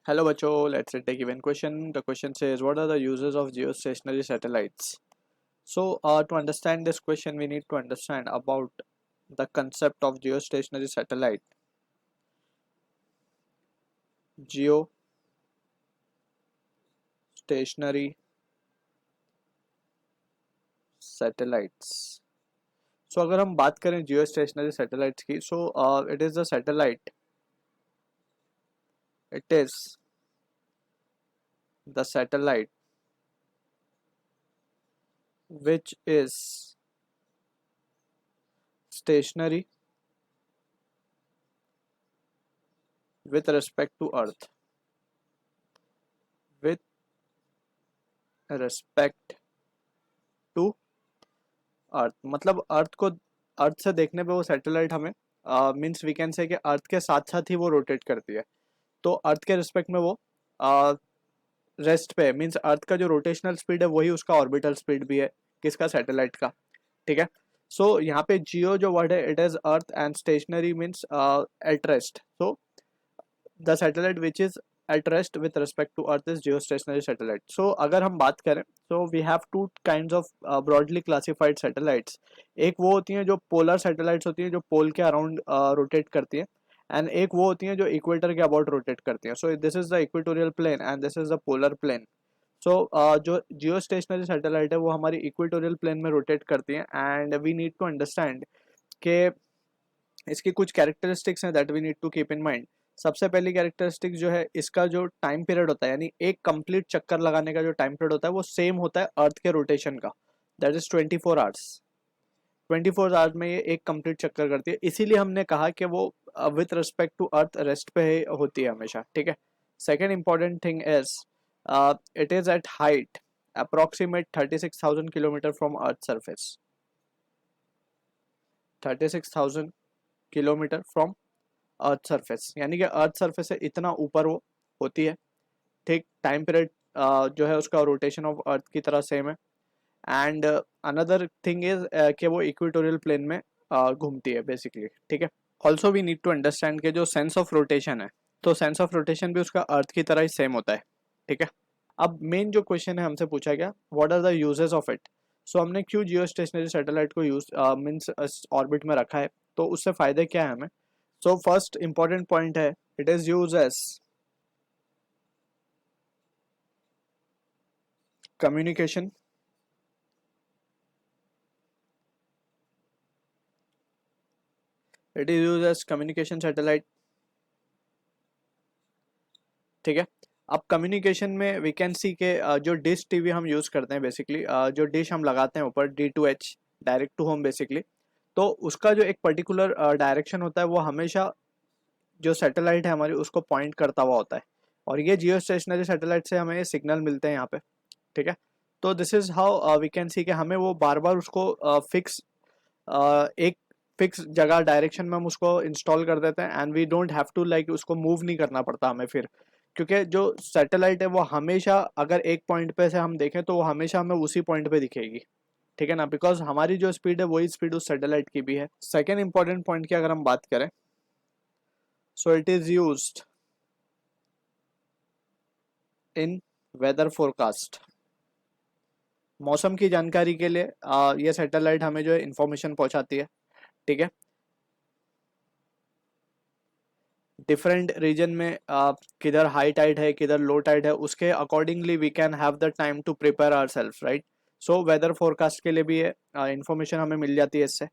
Hello बच्चों, let's take given question. The question says, what are the uses of geostationary satellites? So, to understand this question, we need to understand about the concept of geostationary satellite. Geostationary satellites. So, अगर हम बात करें geostationary satellites की, so it is a satellite. It is the satellite which is stationary with respect to Earth. With respect to अर्थ मतलब अर्थ से देखने पे वो सैटेलाइट हमें मीन्स वी कैन से कि अर्थ के साथ साथ ही वो रोटेट करती है। तो अर्थ के रिस्पेक्ट में वो रेस्ट पे मीन्स अर्थ का जो रोटेशनल स्पीड है वही उसका ऑर्बिटल स्पीड भी है किसका सैटेलाइट का। ठीक है। सो यहाँ पे जियो जो वर्ड है it is earth and stationary means at rest. So the satellite which is at rest with respect to earth is geostationary satellite. So अगर हम बात करें तो we have two kinds of broadly classified satellites. एक वो होती हैं जो पोलर सैटेलाइट्स होती हैं जो पोल के अराउंड रोटेट करती हैं, एंड एक वो होती हैं जो इक्वेटर के अबाउट रोटेट करती हैं। So this is the equatorial plane and this is the polar plane. So जो जियो स्टेशनरी सैटेलाइट है वो हमारी इक्वेटोरियल प्लेन में रोटेट करती हैं and we need to understand के इसकी कुछ कैरेक्टरिस्टिक्स हैं that we need to keep in mind. सबसे पहली कैरेक्टरिस्टिक जो है इसका जो टाइम पीरियड होता है यानी एक कंप्लीट चक्कर लगाने का जो टाइम पीरियड होता है वो सेम होता है अर्थ के रोटेशन का, दैट इज 24 आवर्स। 24 आवर्स में ये एक कंप्लीट चक्कर करती है, इसीलिए हमने कहा कि वो with respect to earth rest पे होती है हमेशा। ठीक है। Second important thing is it is at height approximate 36,000 kilometre from earth surface. 36,000 kilometre from earth surface यानी कि अर्थ सरफेस से इतना ऊपर वो होती है। ठीक। टाइम पीरियड जो है उसका रोटेशन ऑफ अर्थ की तरह सेम है एंड अनदर थिंग इज कि वो इक्वेटोरियल प्लेन में घूमती है बेसिकली। ठीक है। Also we need to understand कि जो सेंस ऑफ रोटेशन है तो सेंस ऑफ रोटेशन भी उसका अर्थ की तरह ही सेम होता है। ठीक है। अब मेन जो क्वेश्चन है हमसे पूछा गया what are the uses of it. So हमने क्यों जियो स्टेशनरी सैटेलाइट को यूज मीन्स ऑर्बिट में रखा है, तो उससे फायदे क्या है हमें। सो फर्स्ट इंपॉर्टेंट पॉइंट है it is use as communication. It is use as communication satellite. ठीक है। अब कम्युनिकेशन में वी कैन सी के जो डिश टीवी हम यूज करते हैं बेसिकली, जो डिश हम लगाते हैं ऊपर D2H direct to home basically, तो उसका जो एक पर्टिकुलर डायरेक्शन होता है वो हमेशा जो सैटेलाइट है हमारी उसको पॉइंट करता हुआ होता है, और ये जियो स्टेशनरी सैटेलाइट से हमें सिग्नल मिलते हैं यहाँ पे। ठीक है। तो this is how we can see कि हमें वो बार बार उसको फिक्स एक फिक्स जगह डायरेक्शन में हम उसको इंस्टॉल कर देते हैं and we don't have to like उसको मूव नहीं करना पड़ता हमें फिर, क्योंकि जो सैटेलाइट है वो हमेशा अगर एक पॉइंट पे से हम देखें तो वो हमेशा हमें उसी पॉइंट पे दिखेगी। ठीक है ना, बिकॉज हमारी जो स्पीड है वही स्पीड उस सैटेलाइट की भी है। सेकेंड इंपॉर्टेंट पॉइंट की अगर हम बात करें so it is used in weather forecast. मौसम की जानकारी के लिए ये सैटेलाइट हमें जो है इंफॉर्मेशन पहुंचाती है। ठीक है। डिफरेंट रीजन में किधर हाई टाइड है किधर लो टाइड है उसके accordingly we can have the time to prepare our self, right. So weather forecast के लिए भी ये इंफॉर्मेशन हमें मिल जाती है इससे।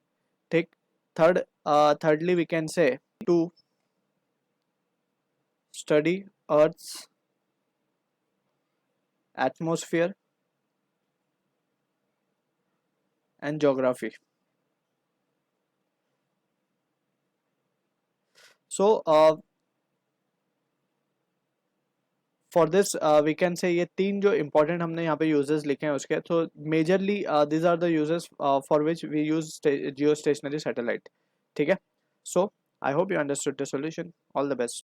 ठीक। Thirdly we can say to study earth's atmosphere and geography. So for this we can say ये तीन जो इंपॉर्टेंट हमने यहाँ पे यूजेस लिखे हैं उसके, तो majorly this are the uses for which we use geostationary satellite. ठीक है। So I hope you understood the solution. All the best.